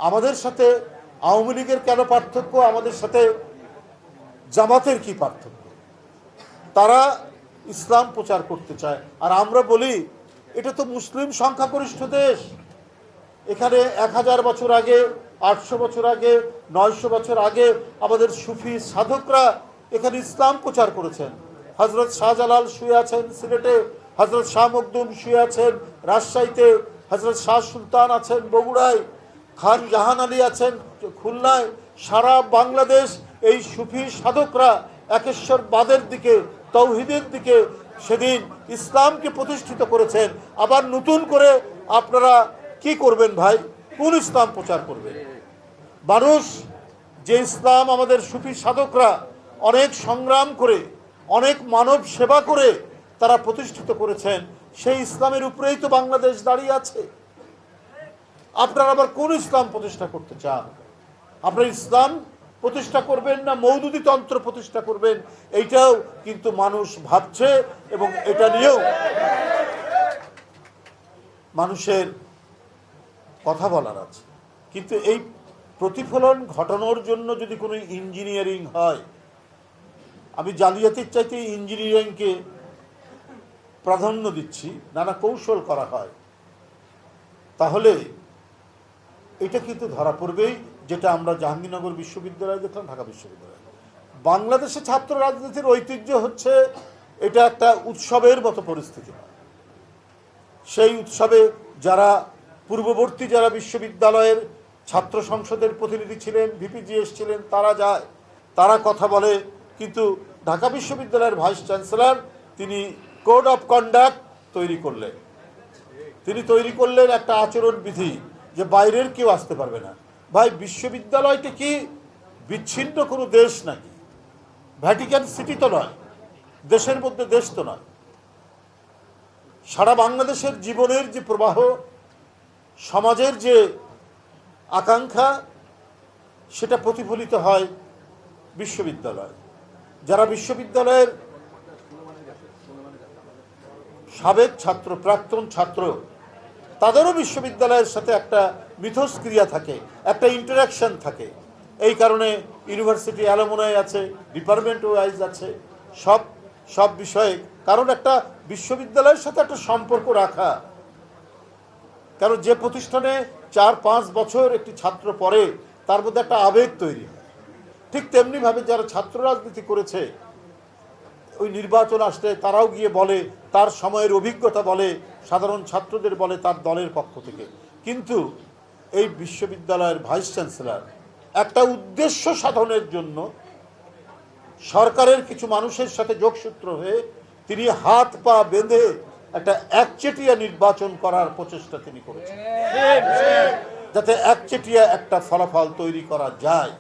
আমাদের সাথে আওয়ামী লীগের কেন পার্থক্য, আমাদের সাথে জামাতের কি পার্থক্য? তারা ইসলাম প্রচার করতে চায়, আর আমরা বলি এটা তো মুসলিম সংখ্যাগরিষ্ঠ দেশ। এখানে 1000 বছর আগে, 800 বছর আগে, 900 বছর আগে আমাদের সুফি সাধকরা এখানে ইসলাম প্রচার করেছেন। হজরত শাহজালাল শুয়ে আছেন সিলেটে, হজরত শাহ মখদুম শুয়ে আছেন রাজশাহীতে, হজরত শাহ সুলতান আছেন বগুড়ায়, খান জাহান আলী আছেন খুলনায়। সারা বাংলাদেশ এই সুফি সাধকরা একেশ্বরবাদের দিকে, তৌহিদের দিকে সেদিন ইসলামকে প্রতিষ্ঠিত করেছেন। আবার নতুন করে আপনারা কি করবেন ভাই? কোন ইসলাম প্রচার করবেন? মানুষ যে ইসলাম আমাদের সুফি সাধকরা অনেক সংগ্রাম করে, অনেক মানব সেবা করে তারা প্রতিষ্ঠিত করেছেন, সেই ইসলামের উপরেই তো বাংলাদেশ দাঁড়িয়ে আছে। আপনারা আবার কোন ইসলাম প্রতিষ্ঠা করতে চান? আপনারা ইসলাম প্রতিষ্ঠা করবেন না মওদুদি তন্ত্র প্রতিষ্ঠা করবেন? এইটাও কিন্তু মানুষ ভাবছে, এবং এটা নিয়েও মানুষের কথা বলার আছে। কিন্তু এই প্রতিফলন ঘটানোর জন্য যদি কোনো ইঞ্জিনিয়ারিং হয়, আমি জালিয়াতির চাইতে ইঞ্জিনিয়ারিংকে প্রাধান্য দিচ্ছি, নানা কৌশল করা হয়, তাহলে এটা কিন্তু ধরা পড়বেই, যেটা আমরা জাহাঙ্গীরনগর বিশ্ববিদ্যালয়ে দেখলাম, ঢাকা বিশ্ববিদ্যালয়ে। বাংলাদেশে ছাত্র রাজনীতির ঐতিহ্য হচ্ছে এটা একটা উৎসবের মতো পরিস্থিতি। সেই উৎসবে যারা পূর্ববর্তী যারা বিশ্ববিদ্যালয়ের ছাত্র সংসদের প্রতিনিধি ছিলেন, ভিপিজিএস ছিলেন, তারা যায়, তারা কথা বলে, কিন্তু ঢাকা বিশ্ববিদ্যালয়ের ভাইস চ্যান্সেলর তিনি কোড অফ কন্ডাক্ট তৈরি করলেন। তিনি তৈরি করলেন একটা আচরণ বিধি, যে বাইরের কেউ আসতে পারবে না। ভাই, বিশ্ববিদ্যালয়টা কি বিচ্ছিন্ন কোনো দেশ নাকি? ভ্যাটিকান সিটি তো নয়, দেশের মধ্যে দেশ তো নয়। সারা বাংলাদেশের জীবনের যে প্রবাহ, সমাজের যে আকাঙ্ক্ষা, সেটা প্রতিফলিত হয় বিশ্ববিদ্যালয়। যারা বিশ্ববিদ্যালয়ের সাবেক ছাত্র, প্রাক্তন ছাত্র, তাদেরও বিশ্ববিদ্যালয়ের সাথে একটা মিথস্ক্রিয়া থাকে, একটা ইন্টারাকশন থাকে। এই কারণে ইউনিভার্সিটি অ্যালুমনাই আছে, ডিপার্টমেন্ট ওয়াইজ আছে, সব বিষয়ে। কারণ একটা বিশ্ববিদ্যালয়ের সাথে একটা সম্পর্ক রাখা, কারণ যে প্রতিষ্ঠানে 4-5 বছর একটি ছাত্র পড়ে, তার মধ্যে একটা আবেগ তৈরি হয়। ঠিক তেমনিভাবে যারা ছাত্র রাজনীতি করেছে, ওই নির্বাচন আসলে তারাও গিয়ে বলে, তার সময়ের অভিজ্ঞতা বলে, সাধারণ ছাত্রদের বলে তার দলের পক্ষ থেকে। কিন্তু এই বিশ্ববিদ্যালয়ের ভাইস চ্যান্সেলর একটা উদ্দেশ্য সাধনের জন্য সরকারের কিছু মানুষের সাথে যোগসূত্র হয়ে তিনি হাত পা বেঁধে একটা একচেটিয়া নির্বাচন করার প্রচেষ্টা তিনি করেছেন, যাতে একচেটিয়া একটা ফলাফল তৈরি করা যায়।